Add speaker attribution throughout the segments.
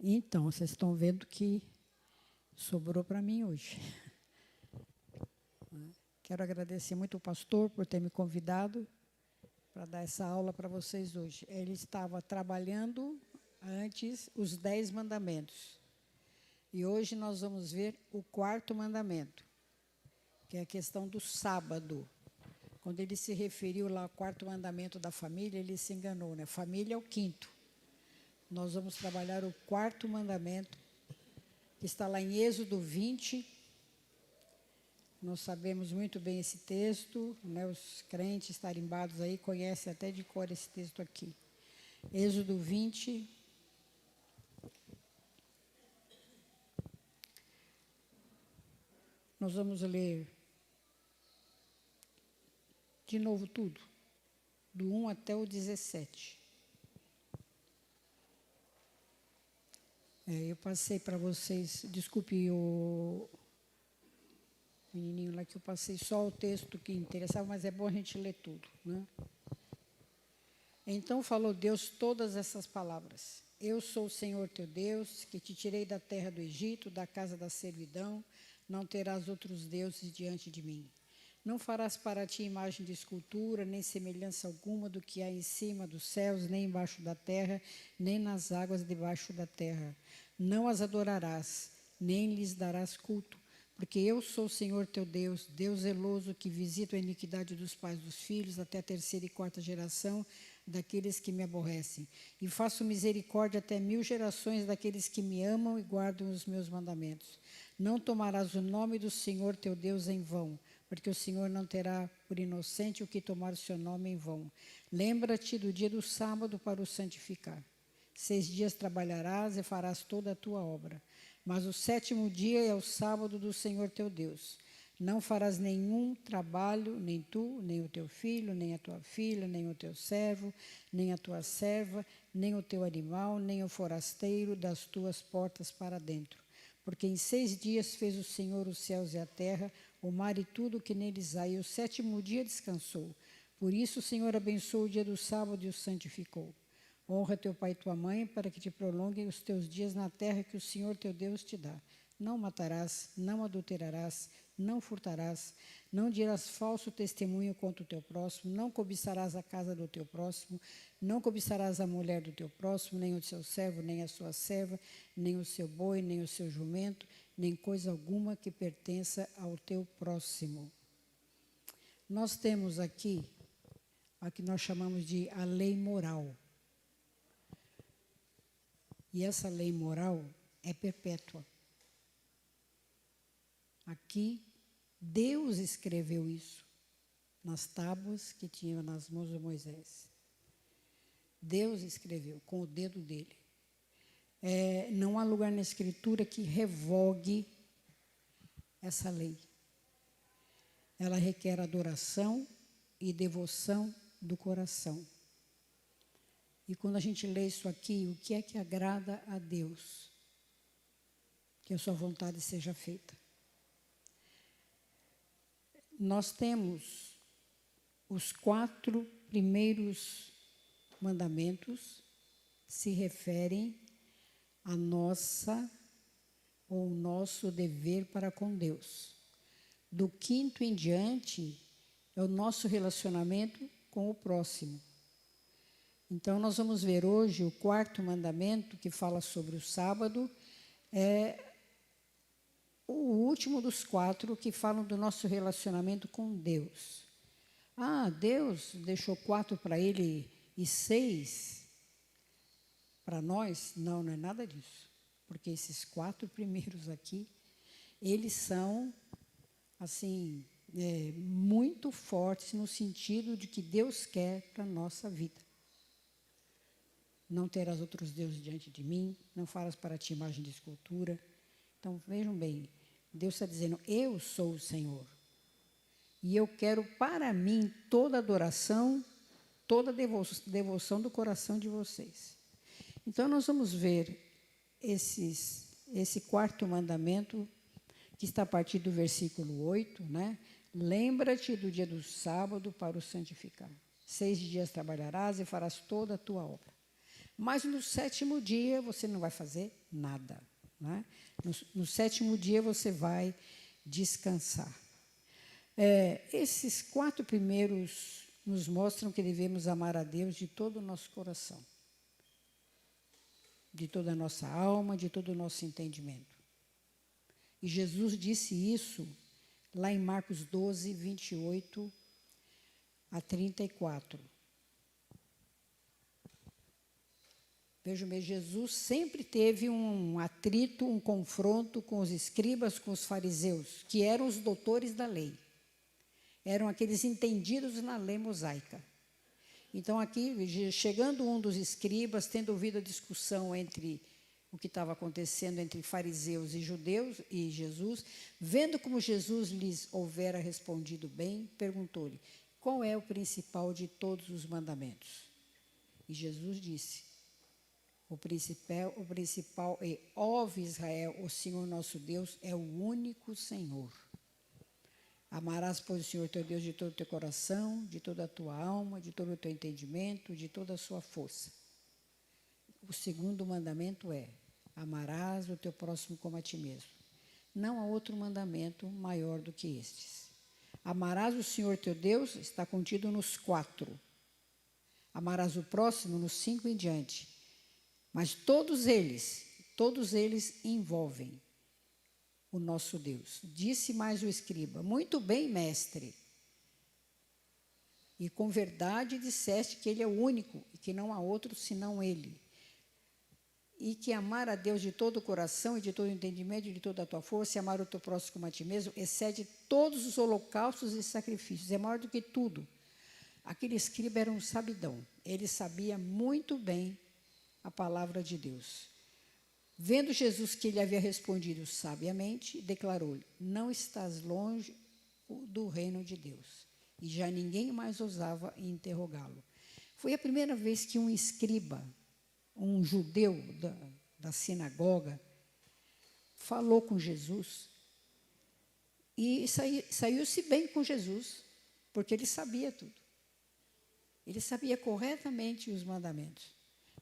Speaker 1: Então, vocês estão vendo que sobrou para mim hoje. Quero agradecer muito ao pastor por ter me convidado para dar essa aula para vocês hoje. Ele estava trabalhando antes os 10 mandamentos. E hoje nós vamos ver o 4º mandamento, que é a questão do sábado. Quando ele se referiu lá ao 4º mandamento da família, ele se enganou, né? Família é o 5º. Nós vamos trabalhar o 4º mandamento, que está lá em Êxodo 20. Nós sabemos muito bem esse texto, né? Os crentes tarimbados aí conhecem até de cor esse texto aqui. Êxodo 20. Nós vamos ler de novo tudo, do 1 até o 17. Eu passei para vocês, desculpe o menininho lá, que eu passei só o texto que interessava, mas é bom a gente ler tudo, né? Então falou Deus todas essas palavras. Eu sou o Senhor teu Deus, que te tirei da terra do Egito, da casa da servidão. Não terás outros deuses diante de mim. Não farás para ti imagem de escultura, nem semelhança alguma do que há em cima dos céus, nem embaixo da terra, nem nas águas debaixo da terra. Não as adorarás, nem lhes darás culto, porque eu sou o Senhor teu Deus, Deus zeloso, que visito a iniquidade dos pais dos filhos até a 3ª e 4ª geração daqueles que me aborrecem, e faço misericórdia até 1000 gerações daqueles que me amam e guardam os meus mandamentos. Não tomarás o nome do Senhor teu Deus em vão, porque o Senhor não terá por inocente o que tomar o seu nome em vão. Lembra-te do dia do sábado para o santificar. 6 dias trabalharás e farás toda a tua obra. Mas o 7º dia é o sábado do Senhor teu Deus. Não farás nenhum trabalho, nem tu, nem o teu filho, nem a tua filha, nem o teu servo, nem a tua serva, nem o teu animal, nem o forasteiro das tuas portas para dentro. Porque em 6 dias fez o Senhor os céus e a terra, o mar e tudo o que neles há, e o 7º dia descansou. Por isso o Senhor abençoou o dia do sábado e o santificou. Honra teu pai e tua mãe, para que te prolonguem os teus dias na terra que o Senhor teu Deus te dá. Não matarás, não adulterarás, não furtarás, não dirás falso testemunho contra o teu próximo, não cobiçarás a casa do teu próximo, não cobiçarás a mulher do teu próximo, nem o seu servo, nem a sua serva, nem o seu boi, nem o seu jumento, nem coisa alguma que pertença ao teu próximo. Nós temos aqui a que nós chamamos de a lei moral. E essa lei moral é perpétua. Aqui, Deus escreveu isso nas tábuas que tinham nas mãos de Moisés. Deus escreveu com o dedo dele. Não há lugar na Escritura que revogue essa lei. Ela requer adoração e devoção do coração. E quando a gente lê isso aqui, o que é que agrada a Deus? Que a sua vontade seja feita. Nós temos os 4 primeiros mandamentos se referem a nossa ou nosso dever para com Deus. Do 5º em diante é o nosso relacionamento com o próximo. Então, nós vamos ver hoje o 4º mandamento, que fala sobre o sábado, é o último dos 4 que falam do nosso relacionamento com Deus. Deus deixou 4 para ele e 6 para nós? Não, não é nada disso. Porque esses 4 primeiros aqui, eles são, assim, muito fortes no sentido de que Deus quer para a nossa vida. Não terás outros deuses diante de mim, não farás para ti imagem de escultura. Então, vejam bem, Deus está dizendo, eu sou o Senhor. E eu quero para mim toda adoração, toda devoção do coração de vocês. Então, nós vamos ver esse 4º mandamento, que está a partir do versículo 8, né? Lembra-te do dia do sábado para o santificar. 6 dias trabalharás e farás toda a tua obra. Mas no sétimo dia você não vai fazer nada. Né? No sétimo dia você vai descansar. Esses 4 primeiros nos mostram que devemos amar a Deus de todo o nosso coração, de toda a nossa alma, de todo o nosso entendimento. E Jesus disse isso lá em Marcos 12, 28 a 34. Vejam bem, Jesus sempre teve um atrito, um confronto com os escribas, com os fariseus, que eram os doutores da lei. Eram aqueles entendidos na lei mosaica. Então, aqui, chegando um dos escribas, tendo ouvido a discussão entre o que estava acontecendo entre fariseus e judeus e Jesus, vendo como Jesus lhes houvera respondido bem, perguntou-lhe: qual é o principal de todos os mandamentos? E Jesus disse: o principal é: ouve Israel, o Senhor nosso Deus é o único Senhor. Amarás, pois, o Senhor teu Deus de todo o teu coração, de toda a tua alma, de todo o teu entendimento, de toda a sua força. O segundo mandamento é: amarás o teu próximo como a ti mesmo. Não há outro mandamento maior do que estes. Amarás o Senhor teu Deus, está contido nos 4. Amarás o próximo nos 5 em diante. Mas todos eles envolvem o nosso Deus. Disse mais o escriba: muito bem, mestre. E com verdade disseste que ele é o único e que não há outro senão ele. E que amar a Deus de todo o coração e de todo o entendimento e de toda a tua força, e amar o teu próximo como a ti mesmo, excede todos os holocaustos e sacrifícios. É maior do que tudo. Aquele escriba era um sabidão. Ele sabia muito bem a palavra de Deus. Vendo Jesus que ele havia respondido sabiamente, declarou-lhe: não estás longe do reino de Deus. E já ninguém mais ousava interrogá-lo. Foi a primeira vez que um escriba, um judeu da sinagoga, falou com Jesus e saiu-se bem com Jesus, porque ele sabia tudo. Ele sabia corretamente os mandamentos.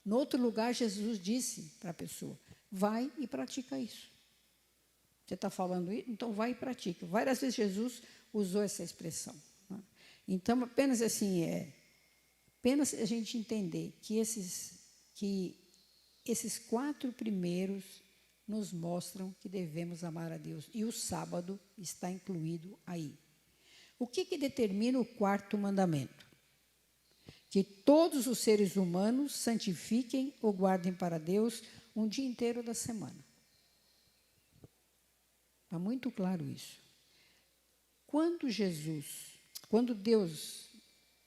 Speaker 1: No outro lugar, Jesus disse para a pessoa: vai e pratica isso. Você está falando isso? Então vai e pratica. Várias vezes Jesus usou essa expressão. Né? Então, apenas assim, apenas a gente entender que esses 4 primeiros nos mostram que devemos amar a Deus. E o sábado está incluído aí. O que determina o 4º mandamento? Que todos os seres humanos santifiquem ou guardem para Deus um dia inteiro da semana. Está muito claro isso. Quando Deus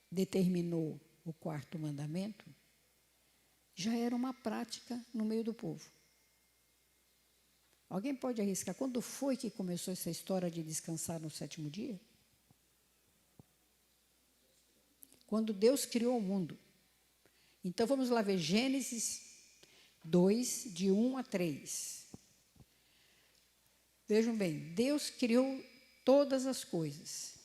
Speaker 1: determinou o 4º mandamento, já era uma prática no meio do povo. Alguém pode arriscar? Quando foi que começou essa história de descansar no 7º dia? Quando Deus criou o mundo. Então, vamos lá ver Gênesis 2, de 1 a 3. Vejam bem, Deus criou todas as coisas.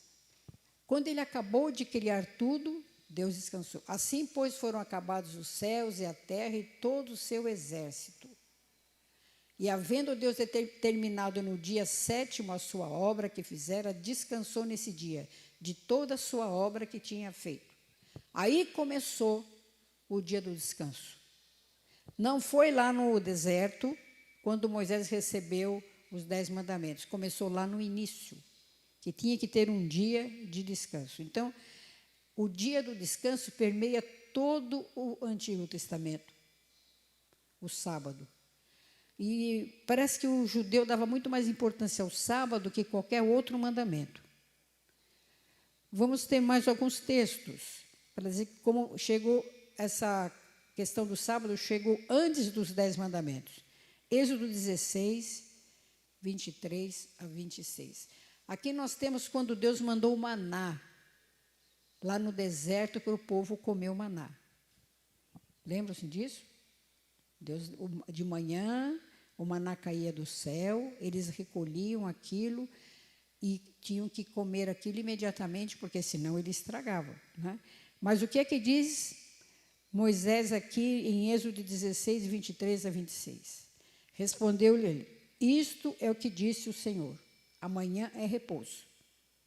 Speaker 1: Quando Ele acabou de criar tudo, Deus descansou. Assim, pois, foram acabados os céus e a terra e todo o seu exército. E, havendo Deus terminado no dia 7º a sua obra que fizera, descansou nesse dia de toda a sua obra que tinha feito. Aí começou o dia do descanso. Não foi lá no deserto, quando Moisés recebeu os 10 mandamentos. Começou lá no início, que tinha que ter um dia de descanso. Então, o dia do descanso permeia todo o Antigo Testamento, o sábado. E parece que o judeu dava muito mais importância ao sábado que qualquer outro mandamento. Vamos ter mais alguns textos para dizer como chegou essa questão do sábado, chegou antes dos 10 mandamentos. Êxodo 16, 23 a 26. Aqui nós temos quando Deus mandou o maná, lá no deserto, para o povo comer o maná. Lembram-se disso? Deus, de manhã, o maná caía do céu, eles recolhiam aquilo e tinham que comer aquilo imediatamente, porque senão ele estragava. Né? Mas o que é que diz Moisés aqui em Êxodo 16, 23 a 26. Respondeu-lhe ele: isto é o que disse o Senhor. Amanhã é repouso,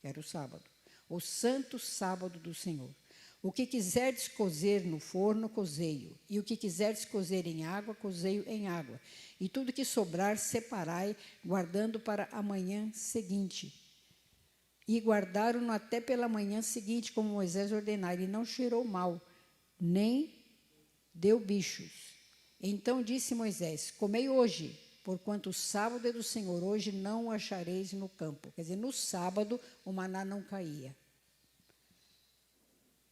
Speaker 1: que era o sábado, o santo sábado do Senhor. O que quiserdes cozer no forno, cozei-o. E o que quiserdes cozer em água, cozei-o em água. E tudo que sobrar, separai, guardando para a manhã seguinte. E guardaram-no até pela manhã seguinte, como Moisés ordenara. E não cheirou mal, nem deu bichos. Então disse Moisés: comei hoje, porquanto o sábado é do Senhor. Hoje não o achareis no campo. Quer dizer, no sábado o maná não caía.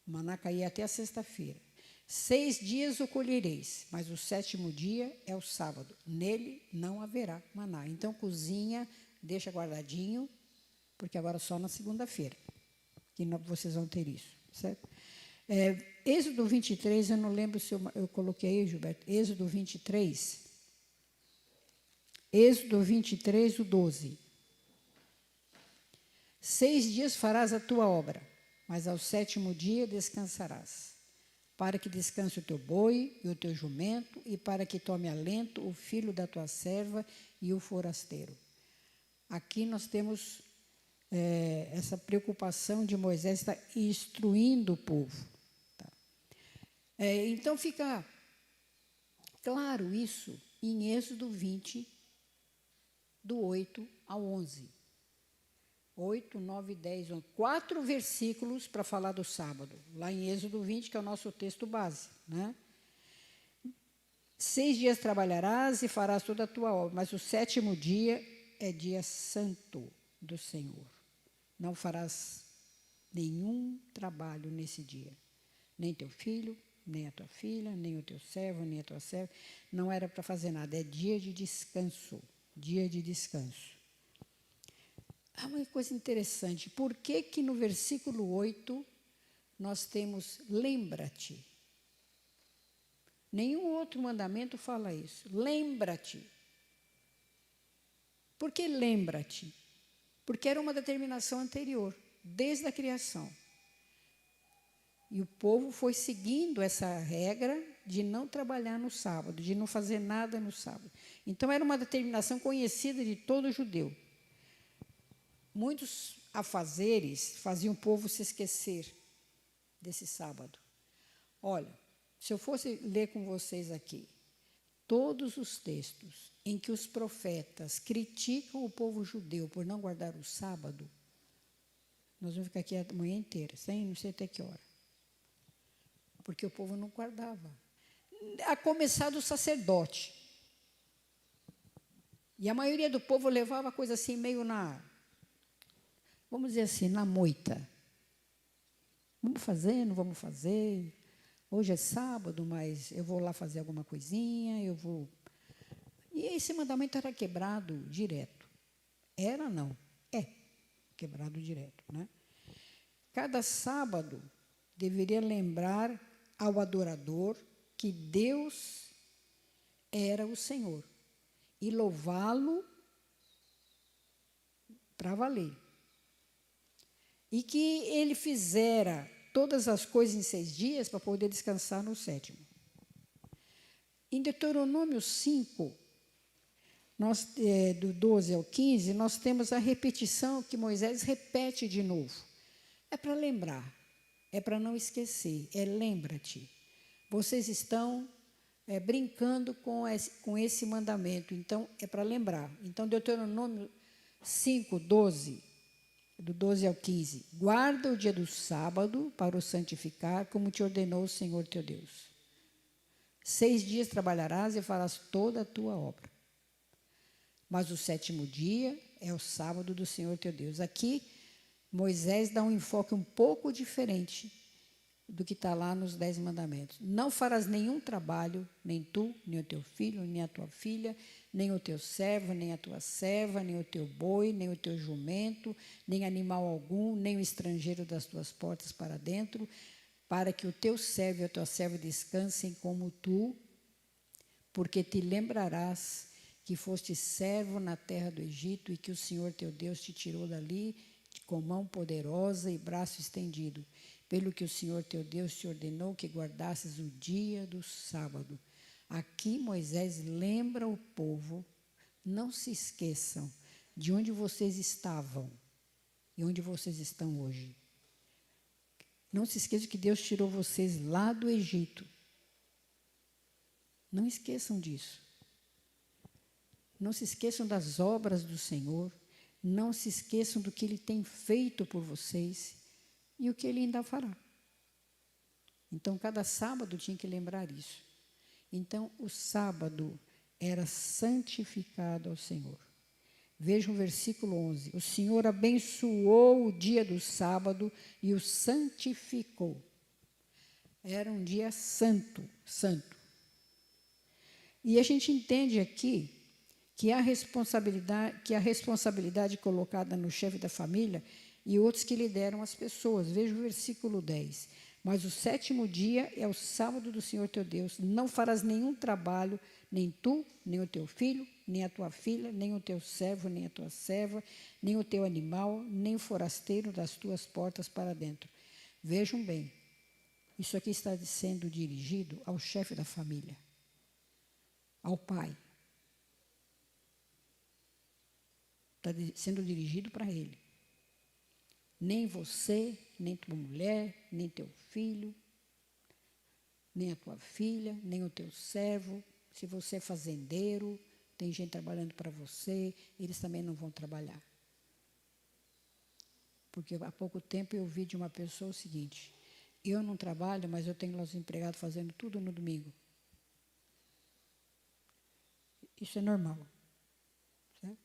Speaker 1: O maná caía até a sexta-feira. 6 dias o colhereis, mas o 7º dia é o sábado. Nele não haverá maná. Então cozinha, deixa guardadinho, porque agora só na segunda-feira que vocês vão ter isso, certo? Êxodo 23, eu não lembro se eu coloquei aí, Gilberto. Êxodo 23. Êxodo 23, o 12. 6 dias farás a tua obra, mas ao 7º dia descansarás, para que descanse o teu boi e o teu jumento, e para que tome alento o filho da tua serva e o forasteiro. Aqui nós temos essa preocupação de Moisés estar instruindo o povo. Tá? Então fica claro isso em Êxodo 20, do 8 ao 11. 8, 9, 10, 11. 4 versículos para falar do sábado. Lá em Êxodo 20, que é o nosso texto base. Né? 6 dias trabalharás e farás toda a tua obra, mas o 7º dia é dia santo do Senhor. Não farás nenhum trabalho nesse dia. Nem teu filho, nem a tua filha, nem o teu servo, nem a tua serva. Não era para fazer nada. É dia de descanso. Dia de descanso. Há uma coisa interessante. Por que que no versículo 8 nós temos lembra-te? Nenhum outro mandamento fala isso. Lembra-te. Por que lembra-te? Porque era uma determinação anterior, desde a criação. E o povo foi seguindo essa regra de não trabalhar no sábado, de não fazer nada no sábado. Então, era uma determinação conhecida de todo judeu. Muitos afazeres faziam o povo se esquecer desse sábado. Olha, se eu fosse ler com vocês aqui todos os textos em que os profetas criticam o povo judeu por não guardar o sábado, nós vamos ficar aqui a manhã inteira, sem não sei até que hora. Porque o povo não guardava. A começar do sacerdote. E a maioria do povo levava a coisa assim meio vamos dizer assim, na moita. Vamos fazer, não vamos fazer. Hoje é sábado, mas eu vou lá fazer alguma coisinha, eu vou... E esse mandamento era quebrado direto. Era, não. É quebrado direto. Né? Cada sábado deveria lembrar ao adorador que Deus era o Senhor e louvá-lo para valer. E que ele fizera todas as coisas em 6 dias para poder descansar no 7º. Em Deuteronômio 5, do 12 ao 15, nós temos a repetição que Moisés repete de novo. É para lembrar, é para não esquecer, é lembra-te. Vocês estão brincando com esse mandamento, então é para lembrar. Então, Deuteronômio 5, 12, do 12 ao 15. Guarda o dia do sábado para o santificar, como te ordenou o Senhor teu Deus. 6 dias trabalharás e farás toda a tua obra. Mas o 7º dia é o sábado do Senhor teu Deus. Aqui, Moisés dá um enfoque um pouco diferente do que está lá nos 10 mandamentos. Não farás nenhum trabalho, nem tu, nem o teu filho, nem a tua filha, nem o teu servo, nem a tua serva, nem o teu boi, nem o teu jumento, nem animal algum, nem o estrangeiro das tuas portas para dentro, para que o teu servo e a tua serva descansem como tu, porque te lembrarás que foste servo na terra do Egito e que o Senhor teu Deus te tirou dali com mão poderosa e braço estendido. pelo que o Senhor teu Deus te ordenou que guardasses o dia do sábado. Aqui Moisés lembra o povo, não se esqueçam de onde vocês estavam e onde vocês estão hoje. Não se esqueçam que Deus tirou vocês lá do Egito. Não esqueçam disso. Não se esqueçam das obras do Senhor. Não se esqueçam do que Ele tem feito por vocês e o que Ele ainda fará. Então, cada sábado tinha que lembrar isso. Então, o sábado era santificado ao Senhor. Vejam o versículo 11. O Senhor abençoou o dia do sábado e o santificou. Era um dia santo, santo. E a gente entende aqui que a responsabilidade colocada no chefe da família e outros que lideram as pessoas. Veja o versículo 10. Mas o 7º dia é o sábado do Senhor teu Deus. Não farás nenhum trabalho, nem tu, nem o teu filho, nem a tua filha, nem o teu servo, nem a tua serva, nem o teu animal, nem o forasteiro das tuas portas para dentro. Vejam bem, isso aqui está sendo dirigido ao chefe da família, ao pai. Está sendo dirigido para ele. Nem você, nem tua mulher, nem teu filho, nem a tua filha, nem o teu servo. Se você é fazendeiro, tem gente trabalhando para você, eles também não vão trabalhar. Porque há pouco tempo eu ouvi de uma pessoa o seguinte: eu não trabalho, mas eu tenho lá os empregados fazendo tudo no domingo. Isso é normal. Certo?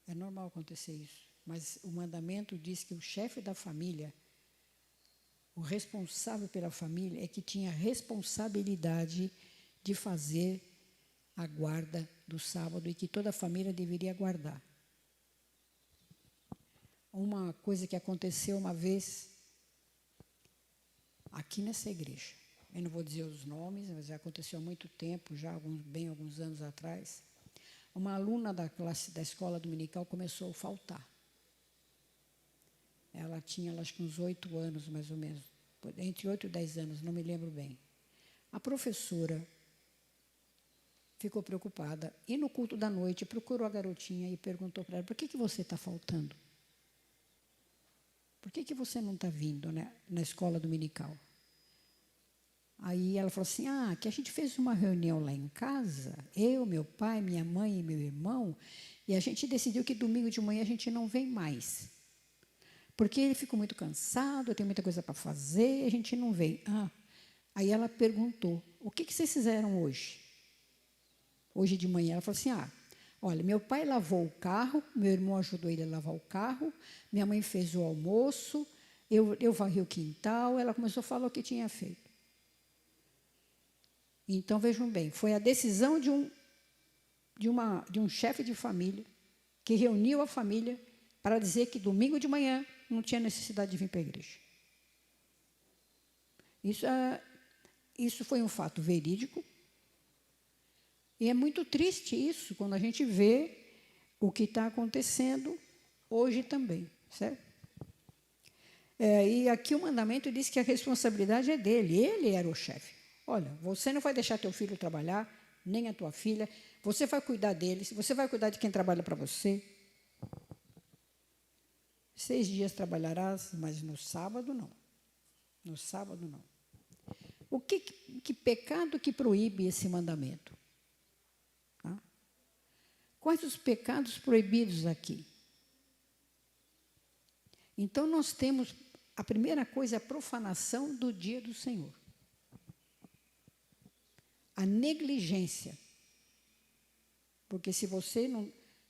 Speaker 1: É normal acontecer isso. Mas o mandamento diz que o chefe da família, o responsável pela família, é que tinha a responsabilidade de fazer a guarda do sábado e que toda a família deveria guardar. Uma coisa que aconteceu uma vez aqui nessa igreja, eu não vou dizer os nomes, mas já aconteceu há muito tempo, já alguns anos atrás, uma aluna da classe da escola dominical começou a faltar. Ela tinha, acho que uns 8 anos, mais ou menos, entre 8 e 10 anos, não me lembro bem. A professora ficou preocupada e no culto da noite procurou a garotinha e perguntou para ela: por que você está faltando? Por que você não está vindo, né, na escola dominical? Aí ela falou assim: que a gente fez uma reunião lá em casa, eu, meu pai, minha mãe e meu irmão, e a gente decidiu que domingo de manhã a gente não vem mais. Porque ele ficou muito cansado, tem muita coisa para fazer, a gente não vem. Aí ela perguntou: o que vocês fizeram hoje? Hoje de manhã. Ela falou assim: olha, meu pai lavou o carro, meu irmão ajudou ele a lavar o carro, minha mãe fez o almoço, eu varri o quintal. Ela começou a falar o que tinha feito. Então, vejam bem, foi a decisão de um chefe de família que reuniu a família para dizer que domingo de manhã não tinha necessidade de vir para a igreja. Isso foi um fato verídico. E é muito triste isso, quando a gente vê o que está acontecendo hoje também, certo? E aqui o mandamento diz que a responsabilidade é dele, ele era o chefe. Olha, você não vai deixar teu filho trabalhar, nem a tua filha, você vai cuidar deles, você vai cuidar de quem trabalha para você. 6 dias trabalharás, mas no sábado não. No sábado não. Que pecado que proíbe esse mandamento? Quais os pecados proibidos aqui? Então, nós temos, a primeira coisa, a profanação do dia do Senhor. A negligência. Porque se você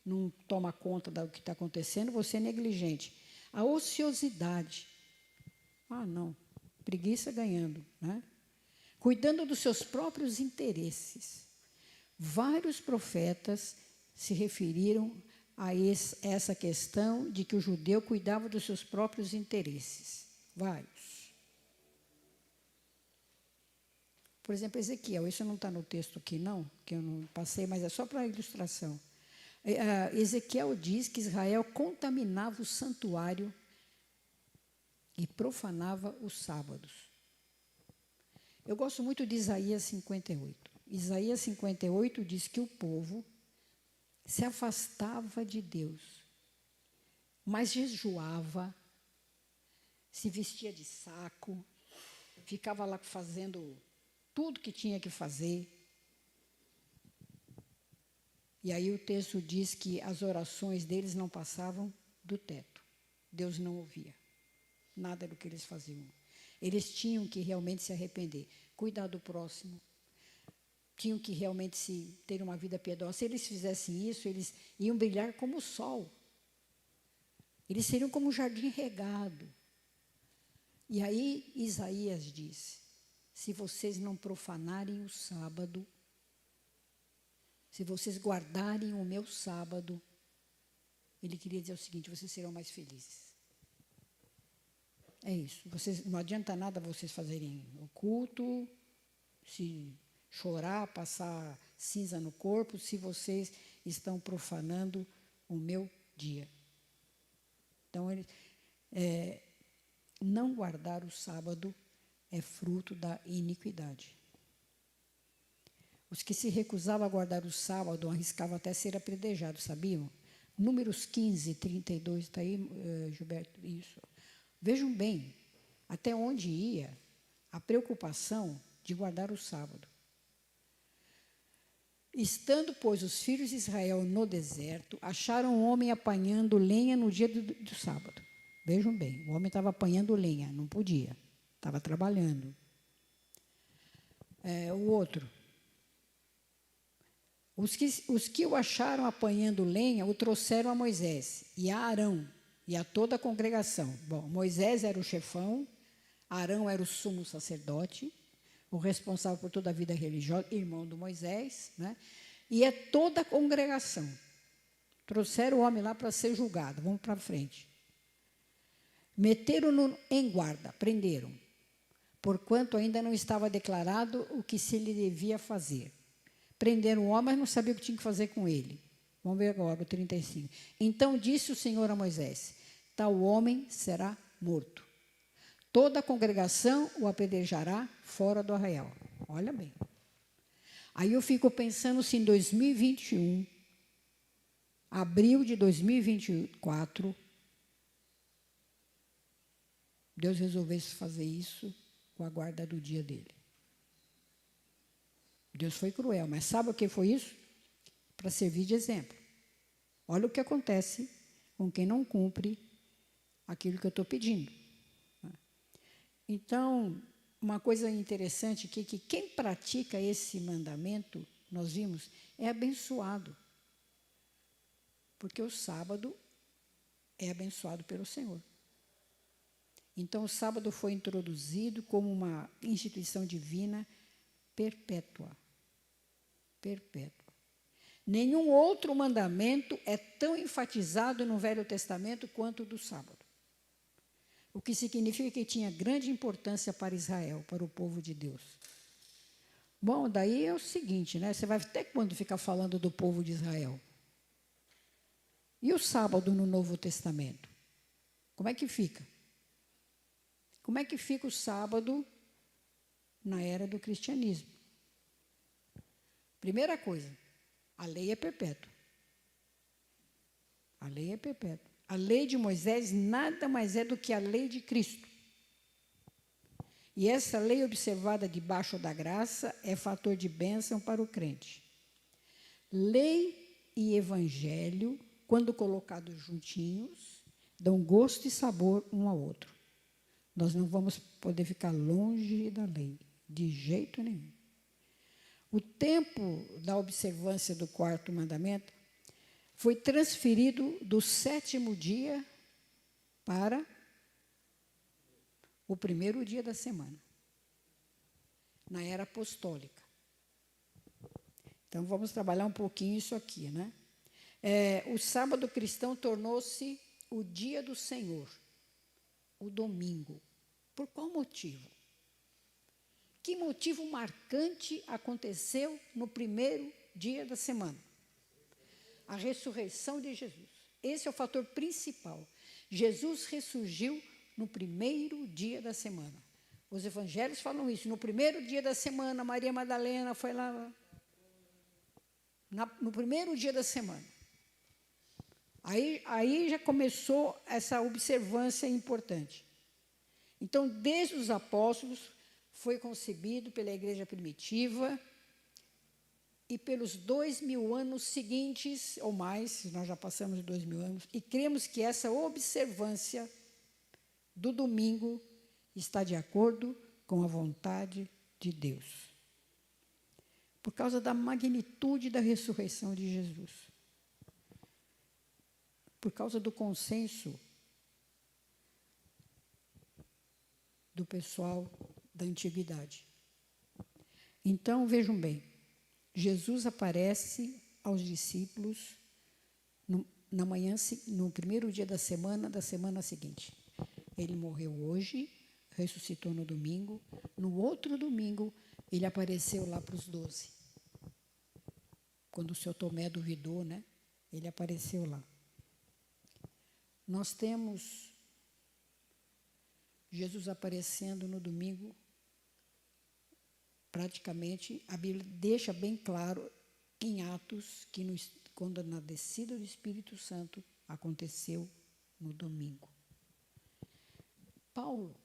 Speaker 1: não toma conta do que está acontecendo, você é negligente. A ociosidade. Não, preguiça ganhando, né? Cuidando dos seus próprios interesses. Vários profetas se referiram a essa questão de que o judeu cuidava dos seus próprios interesses. Vários. Por exemplo, Ezequiel, isso não está no texto aqui, não, que eu não passei, mas é só para ilustração. Ezequiel diz que Israel contaminava o santuário e profanava os sábados. Eu gosto muito de Isaías 58. Isaías 58 diz que o povo se afastava de Deus, mas jejuava, se vestia de saco, ficava lá fazendo tudo que tinha que fazer. E aí o texto diz que as orações deles não passavam do teto. Deus não ouvia nada do que eles faziam. Eles tinham que realmente se arrepender, cuidar do próximo, tinham que realmente ter uma vida piedosa. Se eles fizessem isso, eles iam brilhar como o sol. Eles seriam como um jardim regado. E aí Isaías diz, se vocês não profanarem o sábado, se vocês guardarem o meu sábado, ele queria dizer o seguinte, vocês serão mais felizes. É isso. Não adianta nada vocês fazerem o culto, se chorar, passar cinza no corpo, se vocês estão profanando o meu dia. Então, não guardar o sábado é fruto da iniquidade. Os que se recusavam a guardar o sábado arriscavam até ser apedrejados, sabiam? Números 15, 32, está aí, Gilberto? Isso. Vejam bem, até onde ia a preocupação de guardar o sábado. Estando, pois, os filhos de Israel no deserto, acharam um homem apanhando lenha no dia do sábado. Vejam bem, o homem estava apanhando lenha, não podia, estava trabalhando. O outro. Os que o acharam apanhando lenha o trouxeram a Moisés e a Arão e a toda a congregação. Bom, Moisés era o chefão, Arão era o sumo sacerdote, o responsável por toda a vida religiosa, irmão do Moisés, né? E é toda a congregação. Trouxeram o homem lá para ser julgado, vamos para frente. Meteram-no em guarda, prenderam, porquanto ainda não estava declarado o que se lhe devia fazer. Prenderam o homem, mas não sabia o que tinha que fazer com ele. Vamos ver agora o 35. Então disse o Senhor a Moisés, tal homem será morto. Toda a congregação o apedrejará fora do arraial. Olha bem. Aí eu fico pensando se em 2021, abril de 2024, Deus resolvesse fazer isso com a guarda do dia dele. Deus foi cruel, mas sabe o que foi isso? Para servir de exemplo. Olha o que acontece com quem não cumpre aquilo que eu estou pedindo. Então, uma coisa interessante aqui, que quem pratica esse mandamento, nós vimos, é abençoado. Porque o sábado é abençoado pelo Senhor. Então, o sábado foi introduzido como uma instituição divina perpétua. Perpétua. Nenhum outro mandamento é tão enfatizado no Velho Testamento quanto o do sábado. O que significa que tinha grande importância para Israel, para o povo de Deus. Bom, daí é o seguinte, né? Você vai até quando ficar falando do povo de Israel? E o sábado no Novo Testamento? Como é que fica? Como é que fica o sábado na era do cristianismo? Primeira coisa, a lei é perpétua. A lei é perpétua. A lei de Moisés nada mais é do que a lei de Cristo. E essa lei observada debaixo da graça é fator de bênção para o crente. Lei e evangelho, quando colocados juntinhos, dão gosto e sabor um ao outro. Nós não vamos poder ficar longe da lei, de jeito nenhum. O tempo da observância do quarto mandamento foi transferido do 7º dia para o 1º dia da semana, na era apostólica. Então, vamos trabalhar um pouquinho isso aqui, né? O sábado cristão tornou-se o dia do Senhor, o domingo. Por qual motivo? Que motivo marcante aconteceu no 1º dia da semana? A ressurreição de Jesus. Esse é o fator principal. Jesus ressurgiu no primeiro dia da semana. Os evangelhos falam isso. No primeiro dia da semana, Maria Madalena foi lá. No primeiro dia da semana. Aí já começou essa observância importante. Então, desde os apóstolos, foi concebido pela igreja primitiva e pelos 2000 anos seguintes, ou mais, nós já passamos de 2000 anos, e cremos que essa observância do domingo está de acordo com a vontade de Deus. Por causa da magnitude da ressurreição de Jesus. Por causa do consenso do pessoal da antiguidade. Então, vejam bem, Jesus aparece aos discípulos no primeiro dia da semana seguinte. Ele morreu hoje, ressuscitou no domingo. No outro domingo, ele apareceu lá para os 12. Quando o seu Tomé duvidou, né? Ele apareceu lá. Nós temos Jesus aparecendo no domingo. Praticamente, a Bíblia deixa bem claro em Atos que quando na descida do Espírito Santo aconteceu no domingo. Paulo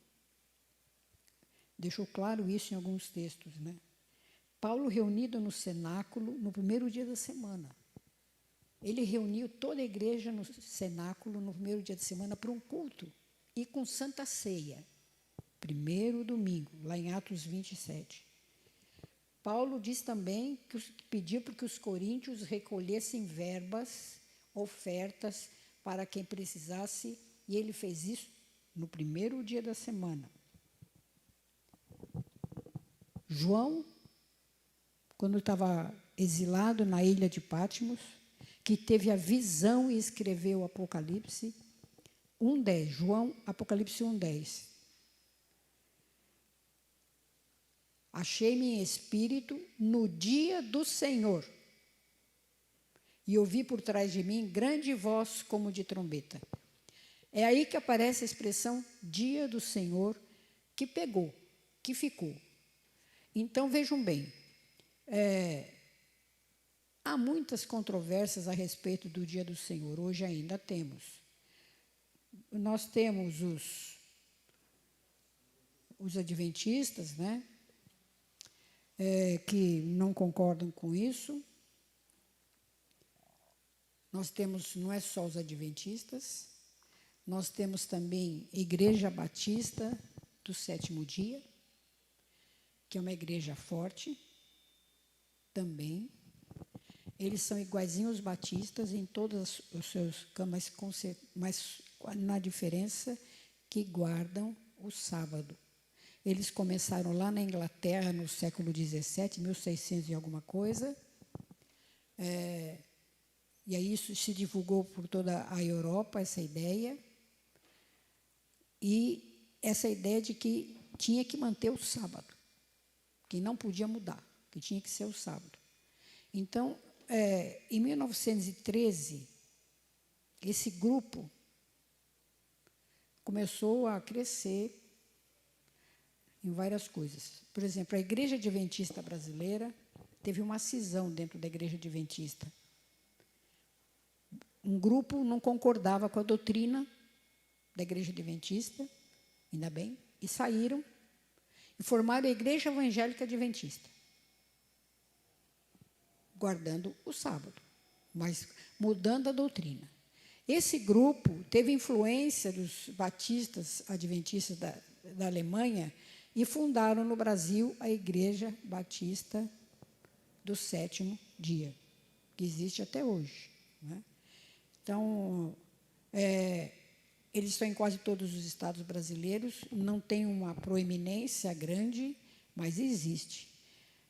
Speaker 1: deixou claro isso em alguns textos, né? Paulo, reunido no cenáculo no primeiro dia da semana. Ele reuniu toda a igreja no cenáculo no primeiro dia da semana para um culto e com santa ceia. Primeiro domingo, lá em Atos 27. Paulo diz também que pediu para que os coríntios recolhessem verbas, ofertas para quem precisasse, e ele fez isso no primeiro dia da semana. João, quando estava exilado na ilha de Patmos, que teve a visão e escreveu o Apocalipse 1:10, João, Apocalipse 1:10. Achei-me em espírito no dia do Senhor, e ouvi por trás de mim grande voz como de trombeta. É aí que aparece a expressão dia do Senhor, que pegou, que ficou. Então, vejam bem, há muitas controvérsias a respeito do dia do Senhor, hoje ainda temos. Nós temos os adventistas, né, que não concordam com isso. Nós temos, não é só os adventistas, nós temos também a Igreja Batista do Sétimo Dia, que é uma igreja forte, também. Eles são iguaizinhos aos batistas em todos os seus campos, mas na diferença que guardam o sábado. Eles começaram lá na Inglaterra no século XVII, 1600 e alguma coisa, e aí isso se divulgou por toda a Europa, essa ideia, e essa ideia de que tinha que manter o sábado, que não podia mudar, que tinha que ser o sábado. Então, em 1913, esse grupo começou a crescer em várias coisas. Por exemplo, a Igreja Adventista Brasileira teve uma cisão dentro da Igreja Adventista. Um grupo não concordava com a doutrina da Igreja Adventista, ainda bem, e saíram e formaram a Igreja Evangélica Adventista, guardando o sábado, mas mudando a doutrina. Esse grupo teve influência dos batistas adventistas da Alemanha e fundaram no Brasil a Igreja Batista do Sétimo Dia, que existe até hoje, né? Então, eles estão em quase todos os estados brasileiros, não tem uma proeminência grande, mas existe.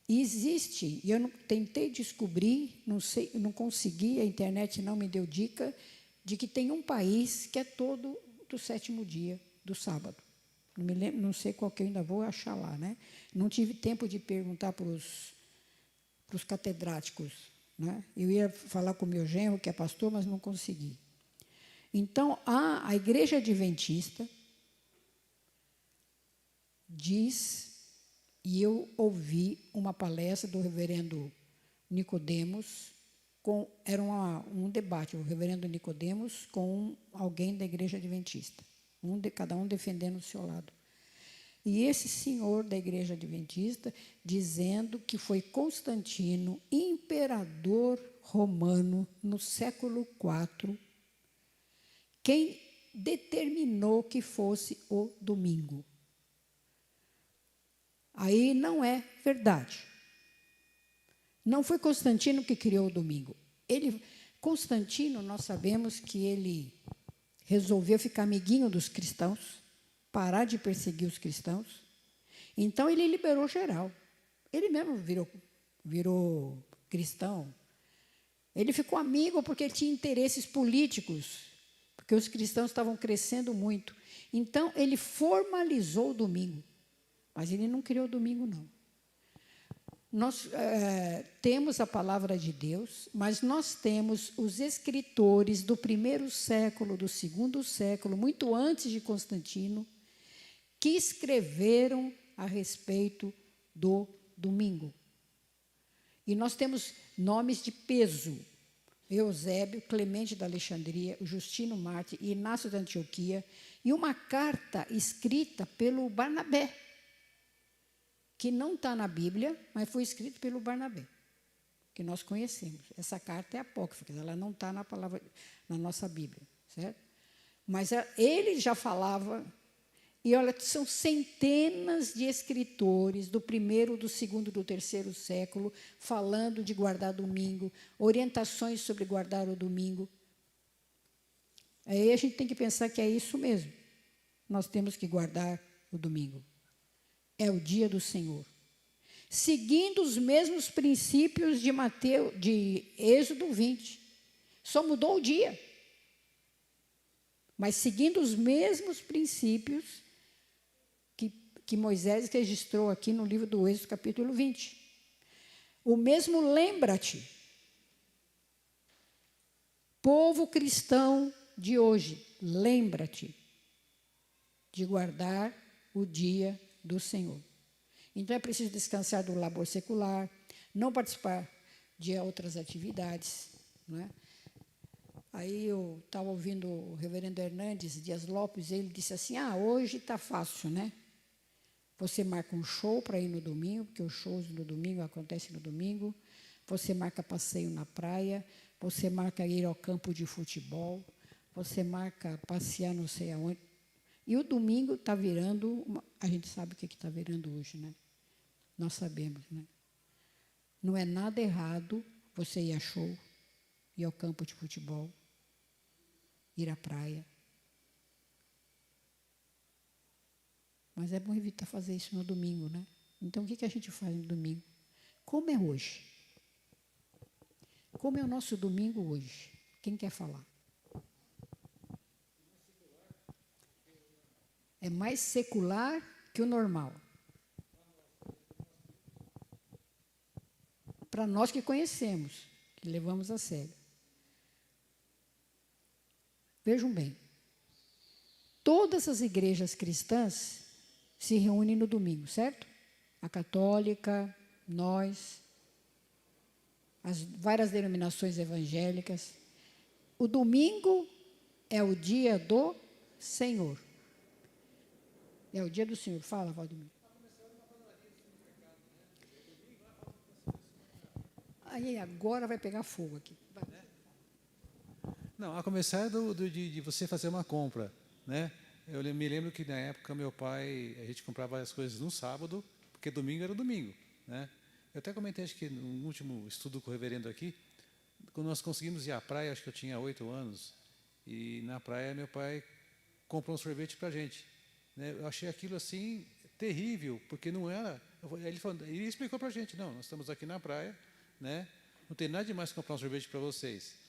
Speaker 1: E existe, e eu tentei descobrir, não sei, não consegui, a internet não me deu dica, de que tem um país que é todo do sétimo dia, do sábado. Não me lembro, não sei qual que eu ainda vou achar lá, né? Não tive tempo de perguntar para os catedráticos, né? Eu ia falar com o meu genro, que é pastor, mas não consegui. Então, a Igreja Adventista, diz, e eu ouvi uma palestra do reverendo Nicodemos, era um debate, o reverendo Nicodemos com alguém da igreja adventista, cada um defendendo o seu lado. E esse senhor da igreja adventista dizendo que foi Constantino, imperador romano, no século IV, quem determinou que fosse o domingo. Aí não é verdade. Não foi Constantino que criou o domingo. Constantino, nós sabemos que ele resolveu ficar amiguinho dos cristãos, parar de perseguir os cristãos. Então, ele liberou geral. Ele mesmo virou cristão. Ele ficou amigo porque ele tinha interesses políticos, porque os cristãos estavam crescendo muito. Então, ele formalizou o domingo. Mas ele não criou o domingo, não. Nós temos a palavra de Deus, mas nós temos os escritores do primeiro século, do segundo século, muito antes de Constantino, que escreveram a respeito do domingo. E nós temos nomes de peso: Eusébio, Clemente da Alexandria, Justino Mártir, Inácio da Antioquia, e uma carta escrita pelo Barnabé, que não está na Bíblia, mas foi escrito pelo Barnabé, que nós conhecemos. Essa carta é apócrifa, ela não está na nossa Bíblia, certo? Mas ele já falava, e olha, são centenas de escritores do primeiro, do segundo, do terceiro século, falando de guardar domingo, orientações sobre guardar o domingo. Aí a gente tem que pensar que é isso mesmo. Nós temos que guardar o domingo. É o dia do Senhor. Seguindo os mesmos princípios de Êxodo 20. Só mudou o dia. Mas seguindo os mesmos princípios que Moisés registrou aqui no livro do Êxodo, capítulo 20. O mesmo lembra-te, povo cristão de hoje, lembra-te de guardar o dia do Senhor. Então, é preciso descansar do labor secular, não participar de outras atividades. Não é? Aí eu estava ouvindo o reverendo Hernandes Dias Lopes, ele disse assim, hoje está fácil, né? Você marca um show para ir no domingo, porque os shows no domingo acontecem no domingo, você marca passeio na praia, você marca ir ao campo de futebol, você marca passear não sei aonde. E o domingo está virando, a gente sabe o que está virando hoje, né? Nós sabemos, né? Não é nada errado você ir a show, ir ao campo de futebol, ir à praia. Mas é bom evitar fazer isso no domingo, né? Então, o que a gente faz no domingo? Como é hoje? Como é o nosso domingo hoje? Quem quer falar? É mais secular que o normal. Para nós que conhecemos, que levamos a sério. Vejam bem, todas as igrejas cristãs se reúnem no domingo, certo? A católica, nós, as várias denominações evangélicas. O domingo é o dia do Senhor. É o dia do Senhor. Fala, Valdemir. Aí agora vai pegar fogo aqui. Vai.
Speaker 2: Não, a começar de você fazer uma compra, né? Eu me lembro que na época meu pai, a gente comprava as coisas no sábado, porque domingo era domingo, né? Eu até comentei, acho que no último estudo com o reverendo aqui, quando nós conseguimos ir à praia, acho que eu tinha 8 anos, e na praia meu pai comprou um sorvete para a gente, né? Eu achei aquilo assim terrível, porque não era. Ele explicou para a gente, não, nós estamos aqui na praia, né? Não tem nada de mais comprar um sorvete para vocês.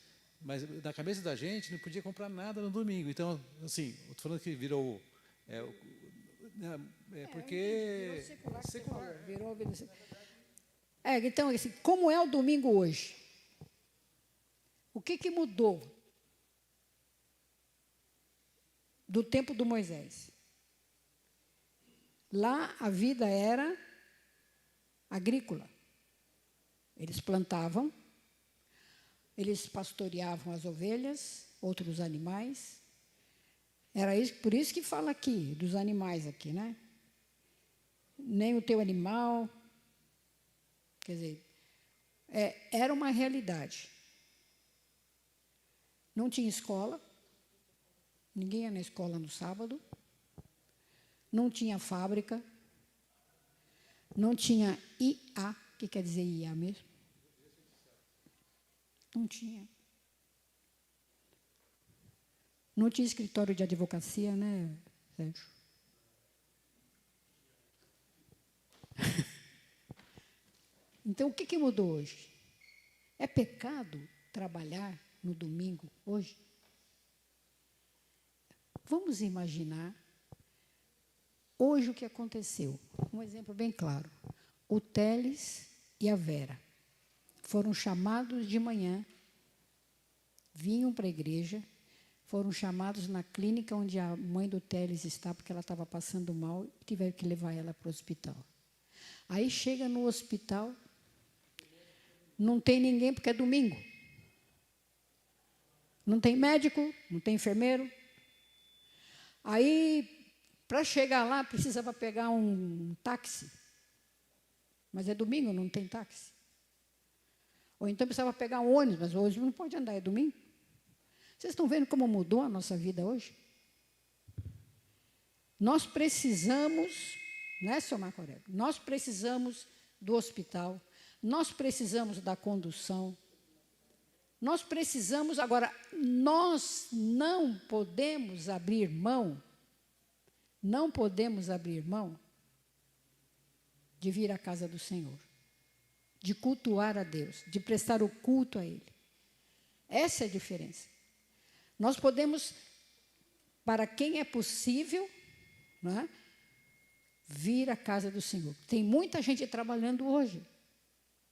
Speaker 2: Mas na cabeça da gente não podia comprar nada no domingo. Então, assim, estou falando que virou. Porque.
Speaker 1: Virou secular. Virou então, assim, como é o domingo hoje? O que mudou do tempo do Moisés? Lá a vida era agrícola. Eles plantavam, eles pastoreavam as ovelhas, outros animais. Era isso, por isso que fala aqui, dos animais aqui, né? Nem o teu animal. Quer dizer, era uma realidade. Não tinha escola, ninguém ia na escola no sábado, não tinha fábrica, não tinha IA, o que quer dizer IA mesmo? Não tinha. Não tinha escritório de advocacia, né, Sérgio? Então, o que mudou hoje? É pecado trabalhar no domingo hoje? Vamos imaginar hoje o que aconteceu. Um exemplo bem claro. O Teles e a Vera foram chamados de manhã, vinham para a igreja, foram chamados na clínica onde a mãe do Teles está, porque ela estava passando mal, e tiveram que levar ela para o hospital. Aí chega no hospital, não tem ninguém porque é domingo. Não tem médico, não tem enfermeiro. Aí, para chegar lá, precisava pegar um táxi. Mas é domingo, não tem táxi. Ou então precisava pegar um ônibus, mas o ônibus não pode andar, é domingo. Vocês estão vendo como mudou a nossa vida hoje? Nós precisamos, né, seu Marco Aurélio? Nós precisamos do hospital, nós precisamos da condução, nós precisamos, agora, nós não podemos abrir mão de vir à casa do Senhor, de cultuar a Deus, de prestar o culto a Ele. Essa é a diferença. Nós podemos, para quem é possível, né, vir à casa do Senhor. Tem muita gente trabalhando hoje.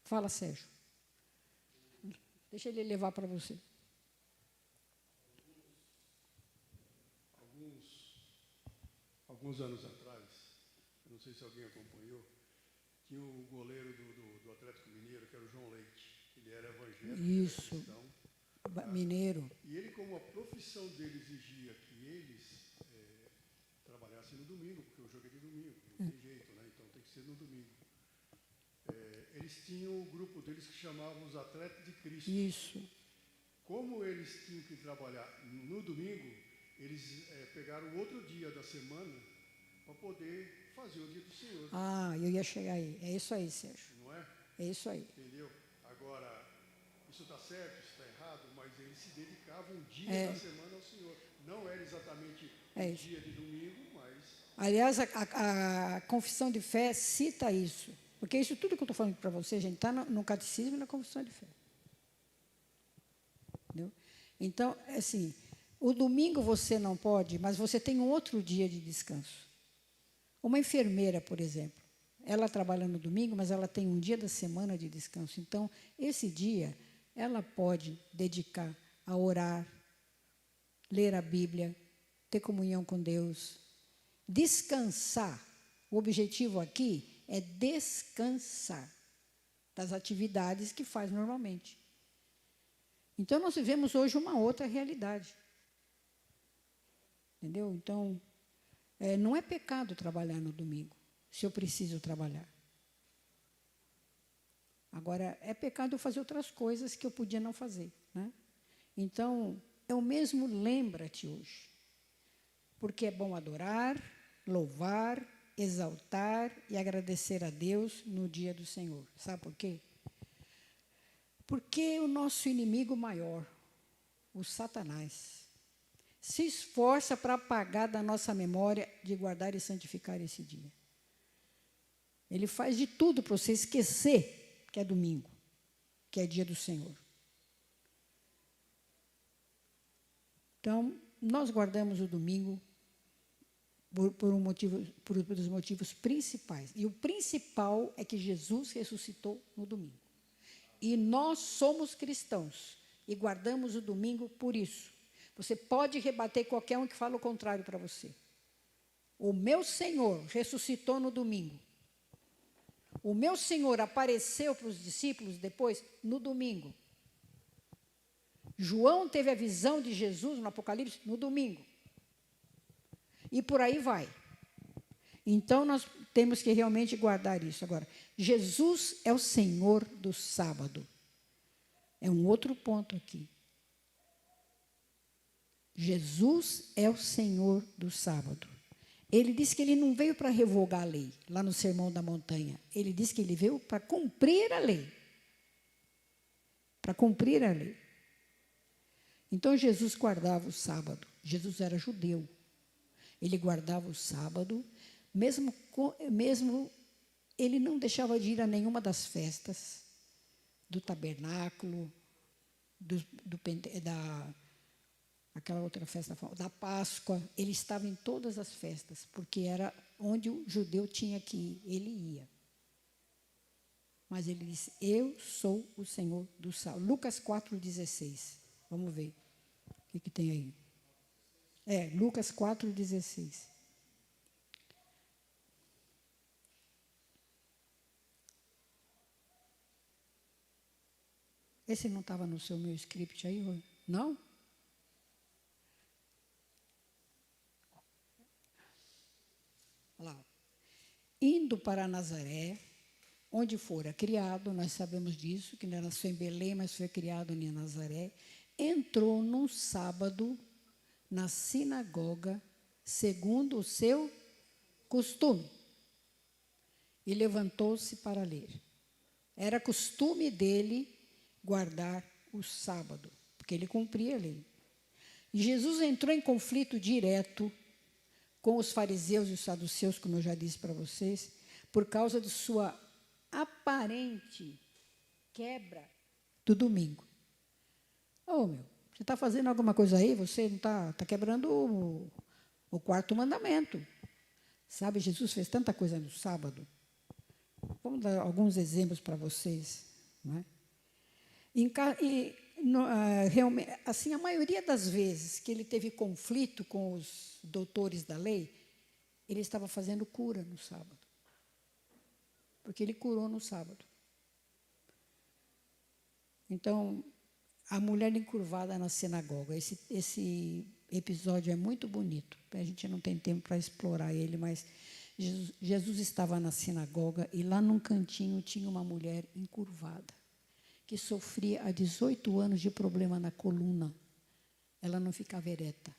Speaker 1: Fala, Sérgio. Deixa ele levar para você.
Speaker 3: Alguns anos atrás, não sei se alguém acompanhou, tinha o goleiro do Atlético Mineiro, que era o João Leite. Ele era evangélico,
Speaker 1: Isso.
Speaker 3: era cristão.
Speaker 1: Mineiro.
Speaker 3: E ele, como a profissão dele exigia que eles trabalhassem no domingo, porque o jogo é de domingo, não tem jeito, né? Então tem que ser no domingo. Eles tinham o grupo deles que chamavam os Atletas de Cristo.
Speaker 1: Isso.
Speaker 3: Como eles tinham que trabalhar no domingo, eles pegaram outro dia da semana para poder fazer o dia do Senhor.
Speaker 1: Ah, eu ia chegar aí. É isso aí, Sérgio.
Speaker 3: Não é?
Speaker 1: É isso aí.
Speaker 3: Entendeu? Agora, isso está certo, isso está errado, mas eles se dedicavam um dia da semana ao Senhor. Não era exatamente um dia de domingo, mas...
Speaker 1: Aliás, a confissão de fé cita isso. Porque isso tudo que eu estou falando para você, gente, está no catecismo e na confissão de fé. Entendeu? Então, assim, o domingo você não pode, mas você tem um outro dia de descanso. Uma enfermeira, por exemplo, ela trabalha no domingo, mas ela tem um dia da semana de descanso. Então, esse dia, ela pode dedicar a orar, ler a Bíblia, ter comunhão com Deus, descansar. O objetivo aqui é descansar das atividades que faz normalmente. Então, nós vivemos hoje uma outra realidade. Entendeu? Então, não é pecado trabalhar no domingo, se eu preciso trabalhar. Agora, é pecado eu fazer outras coisas que eu podia não fazer, né? Então, eu mesmo lembra-te hoje, porque é bom adorar, louvar, exaltar e agradecer a Deus no dia do Senhor. Sabe por quê? Porque o nosso inimigo maior, o Satanás, se esforça para apagar da nossa memória de guardar e santificar esse dia. Ele faz de tudo para você esquecer que é domingo, que é dia do Senhor. Então, nós guardamos o domingo por os motivos principais. E o principal é que Jesus ressuscitou no domingo. E nós somos cristãos e guardamos o domingo por isso. Você pode rebater qualquer um que fala o contrário para você. O meu Senhor ressuscitou no domingo. O meu Senhor apareceu para os discípulos depois no domingo. João teve a visão de Jesus no Apocalipse no domingo. E por aí vai. Então, nós temos que realmente guardar isso. Agora, Jesus é o Senhor do sábado. É um outro ponto aqui. Jesus é o Senhor do sábado. Ele disse que ele não veio para revogar a lei, lá no Sermão da Montanha. Ele disse que ele veio para cumprir a lei. Para cumprir a lei. Então, Jesus guardava o sábado. Jesus era judeu. Ele guardava o sábado, mesmo ele não deixava de ir a nenhuma das festas, do tabernáculo, aquela outra festa, da Páscoa. Ele estava em todas as festas, porque era onde o judeu tinha que ir, ele ia. Mas ele disse, eu sou o Senhor do sábado. Lucas 4,16. Vamos ver o que tem aí. Lucas 4,16. Esse não estava no meu script aí, não? Olha lá. Indo para Nazaré, onde fora criado, nós sabemos disso, que não nasceu em Belém, mas foi criado em Nazaré, entrou num sábado na sinagoga, segundo o seu costume, e levantou-se para ler. Era costume dele guardar o sábado, porque ele cumpria a lei. E Jesus entrou em conflito direto com os fariseus e os saduceus, como eu já disse para vocês, por causa de sua aparente quebra do domingo. Você está fazendo alguma coisa aí? Você não está quebrando o quarto mandamento. Sabe, Jesus fez tanta coisa no sábado. Vamos dar alguns exemplos para vocês. Não é? Realmente, assim, a maioria das vezes que ele teve conflito com os doutores da lei, ele estava fazendo cura no sábado. Porque ele curou no sábado. Então, a mulher encurvada na sinagoga. Esse episódio é muito bonito. A gente não tem tempo para explorar ele, mas Jesus estava na sinagoga e lá num cantinho tinha uma mulher encurvada, que sofria há 18 anos de problema na coluna. Ela não ficava ereta.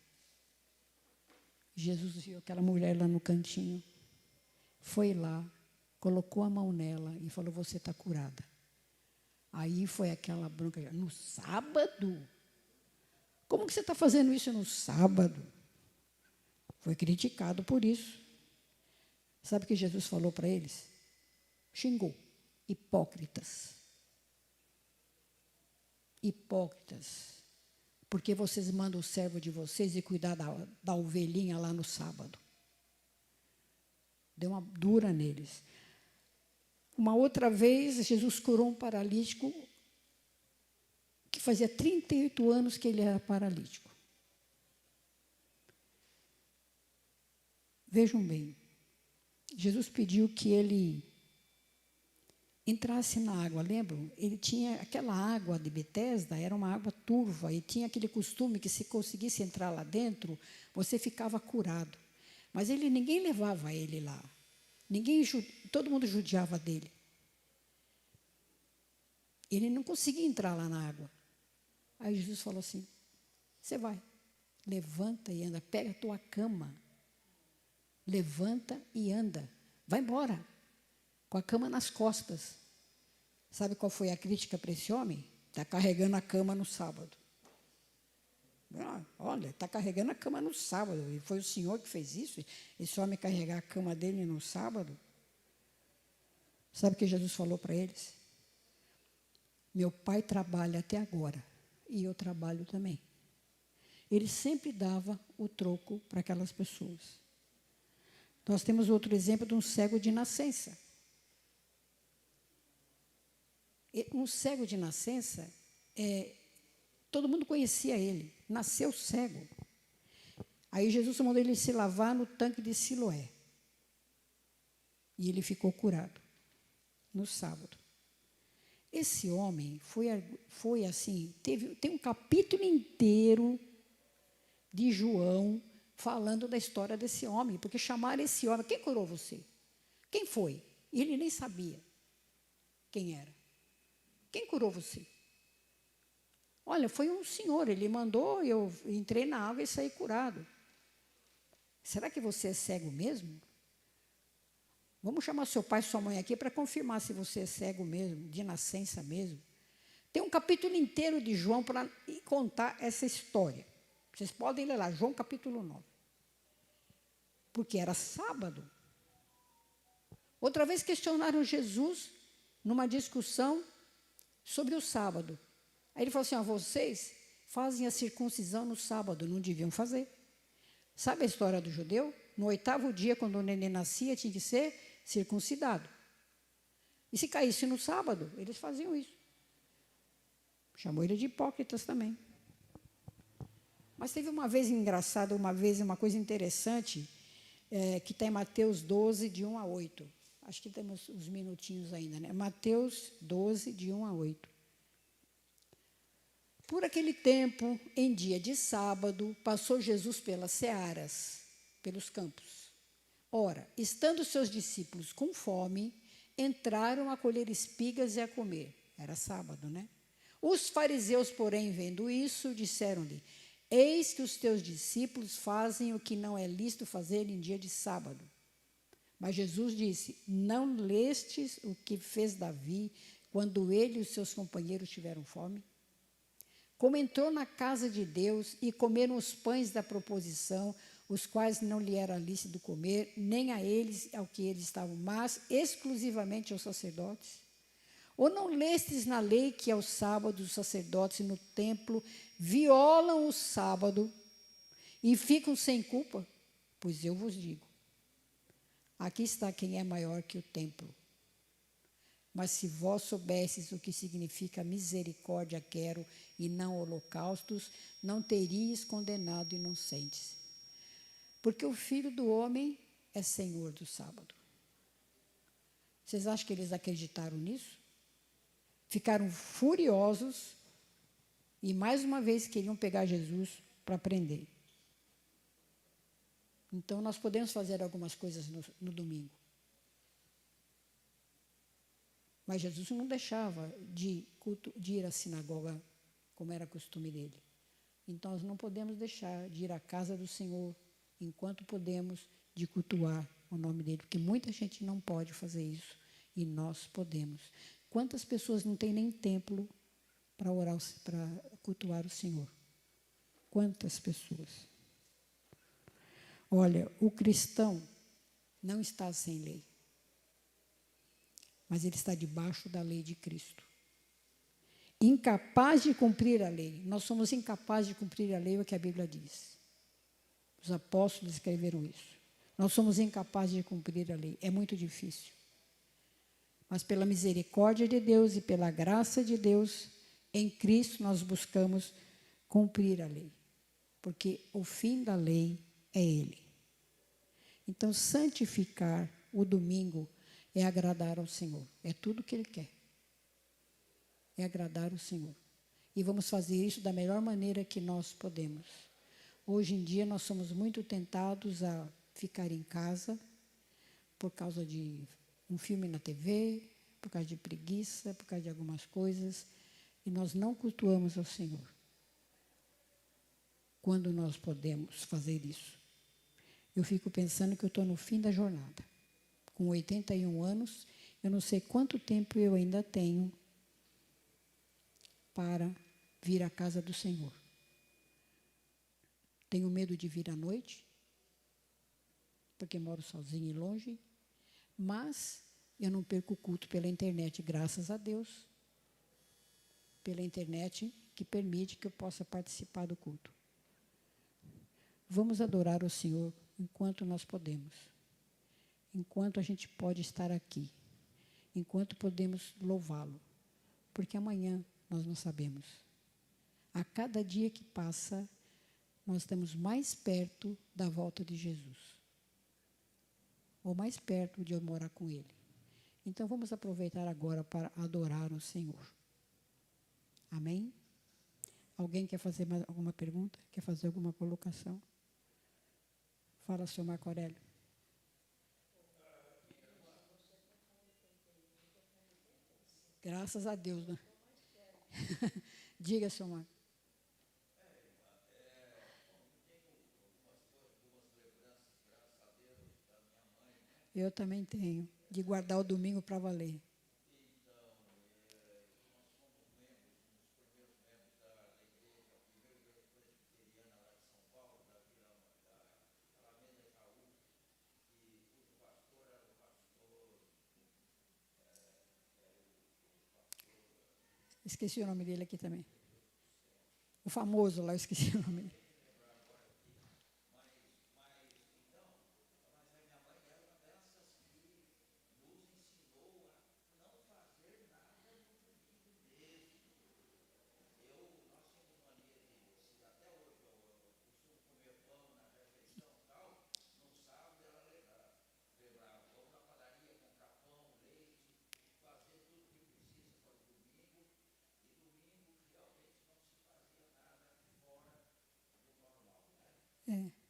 Speaker 1: Jesus viu aquela mulher lá no cantinho, foi lá, colocou a mão nela e falou, você está curada. Aí foi aquela bronca, no sábado? Como que você está fazendo isso no sábado? Foi criticado por isso. Sabe o que Jesus falou para eles? Xingou. Hipócritas. Hipócritas. Porque vocês mandam o servo de vocês ir cuidar da ovelhinha lá no sábado. Deu uma dura neles. Uma outra vez, Jesus curou um paralítico que fazia 38 anos que ele era paralítico. Vejam bem, Jesus pediu que ele entrasse na água, lembram? Ele tinha aquela água de Betesda, era uma água turva, e tinha aquele costume que se conseguisse entrar lá dentro, você ficava curado. Mas ninguém levava ele lá. Todo mundo judiava dele. Ele não conseguia entrar lá na água. Aí Jesus falou assim, você vai, levanta e anda, pega a tua cama, levanta e anda, vai embora, com a cama nas costas. Sabe qual foi a crítica para esse homem? Está carregando a cama no sábado. Olha, está carregando a cama no sábado. E foi o Senhor que fez isso? Esse homem carregar a cama dele no sábado? Sabe o que Jesus falou para eles? Meu pai trabalha até agora. E eu trabalho também. Ele sempre dava o troco para aquelas pessoas. Nós temos outro exemplo de um cego de nascença. Um cego de nascença, todo mundo conhecia ele, nasceu cego. Aí Jesus mandou ele se lavar no tanque de Siloé. E ele ficou curado no sábado. Esse homem foi assim, tem um capítulo inteiro de João falando da história desse homem, porque chamaram esse homem, quem curou você? Quem foi? E ele nem sabia quem era. Quem curou você? Olha, foi um senhor, ele mandou, eu entrei na água e saí curado. Será que você é cego mesmo? Vamos chamar seu pai e sua mãe aqui para confirmar se você é cego mesmo, de nascença mesmo. Tem um capítulo inteiro de João para contar essa história. Vocês podem ler lá, João capítulo 9. Porque era sábado. Outra vez questionaram Jesus numa discussão sobre o sábado. Aí ele falou assim, vocês fazem a circuncisão no sábado, não deviam fazer. Sabe a história do judeu? No 8º dia, quando o neném nascia, tinha que ser circuncidado. E se caísse no sábado, eles faziam isso. Chamou ele de hipócritas também. Mas teve uma vez engraçada, uma coisa interessante, que está em Mateus 12, de 1 a 8. Acho que temos uns minutinhos ainda, né? Mateus 12, de 1 a 8. Por aquele tempo, em dia de sábado, passou Jesus pelas searas, pelos campos. Ora, estando seus discípulos com fome, entraram a colher espigas e a comer. Era sábado, né? Os fariseus, porém, vendo isso, disseram-lhe, eis que os teus discípulos fazem o que não é lícito fazer em dia de sábado. Mas Jesus disse, não lestes o que fez Davi, quando ele e os seus companheiros tiveram fome? Como entrou na casa de Deus e comeram os pães da proposição, os quais não lhe era lícito comer, nem a eles, ao que eles estavam, mas exclusivamente aos sacerdotes? Ou não lestes na lei que aos sábados os sacerdotes no templo violam o sábado e ficam sem culpa? Pois eu vos digo, aqui está quem é maior que o templo. Mas se vós soubesses o que significa misericórdia quero e não holocaustos, não teríeis condenado inocentes. Porque o Filho do Homem é Senhor do sábado. Vocês acham que eles acreditaram nisso? Ficaram furiosos e mais uma vez queriam pegar Jesus para prender. Então nós podemos fazer algumas coisas no domingo. Mas Jesus não deixava de ir à sinagoga, como era costume dele. Então, nós não podemos deixar de ir à casa do Senhor, enquanto podemos, de cultuar o nome dele, porque muita gente não pode fazer isso, e nós podemos. Quantas pessoas não têm nem templo para orar, para cultuar o Senhor? Quantas pessoas? Olha, o cristão não está sem lei, mas ele está debaixo da lei de Cristo. Incapaz de cumprir a lei. Nós somos incapazes de cumprir a lei, é o que a Bíblia diz. Os apóstolos escreveram isso. Nós somos incapazes de cumprir a lei. É muito difícil. Mas pela misericórdia de Deus e pela graça de Deus, em Cristo nós buscamos cumprir a lei. Porque o fim da lei é Ele. Então, santificar o domingo é agradar ao Senhor. É tudo que Ele quer. É agradar o Senhor. E vamos fazer isso da melhor maneira que nós podemos. Hoje em dia, nós somos muito tentados a ficar em casa por causa de um filme na TV, por causa de preguiça, por causa de algumas coisas, e nós não cultuamos ao Senhor. Quando nós podemos fazer isso? Eu fico pensando que eu estou no fim da jornada. Com 81 anos, eu não sei quanto tempo eu ainda tenho para vir à casa do Senhor. Tenho medo de vir à noite, porque moro sozinha e longe, mas eu não perco o culto pela internet, graças a Deus, pela internet que permite que eu possa participar do culto. Vamos adorar o Senhor enquanto nós podemos, enquanto a gente pode estar aqui, enquanto podemos louvá-lo, porque amanhã nós não sabemos. A cada dia que passa, nós estamos mais perto da volta de Jesus. Ou mais perto de eu morar com Ele. Então, vamos aproveitar agora para adorar o Senhor. Amém? Alguém quer fazer mais alguma pergunta? Quer fazer alguma colocação? Fala, senhor Marco Aurélio. Graças a Deus, né? Diga, senhor Marco. Eu também tenho, de guardar o domingo para valer. Esqueci o nome dele aqui também. O famoso lá, eu esqueci o nome dele. É.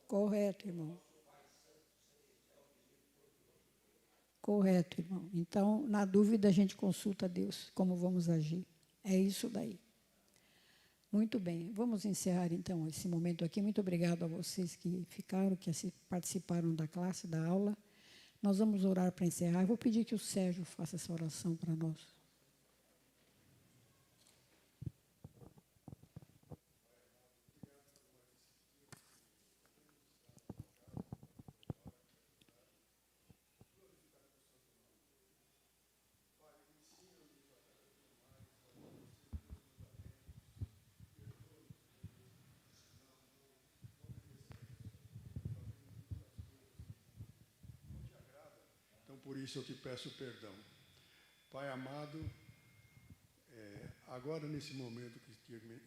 Speaker 1: Correto, irmão. Correto, irmão. Então, na dúvida, a gente consulta a Deus, como vamos agir. É isso daí. Muito bem. Vamos encerrar, então, esse momento aqui. Muito obrigado a vocês que ficaram, que participaram da classe, da aula. Nós vamos orar para encerrar. Eu vou pedir que o Sérgio faça essa oração para nós.
Speaker 3: Então, por isso eu te peço perdão. Pai amado, agora nesse momento que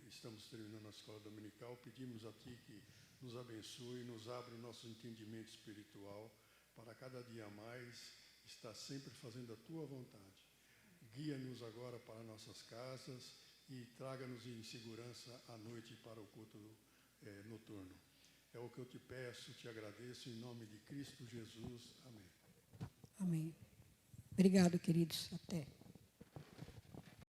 Speaker 3: estamos terminando a escola dominical, pedimos a Ti que nos abençoe, nos abra o nosso entendimento espiritual para cada dia mais estar sempre fazendo a Tua vontade. Guia-nos agora para nossas casas e traga-nos em segurança à noite para o culto noturno. É o que eu te peço, te agradeço, em nome de Cristo Jesus. Amém.
Speaker 1: Amém. Obrigado, queridos. Até.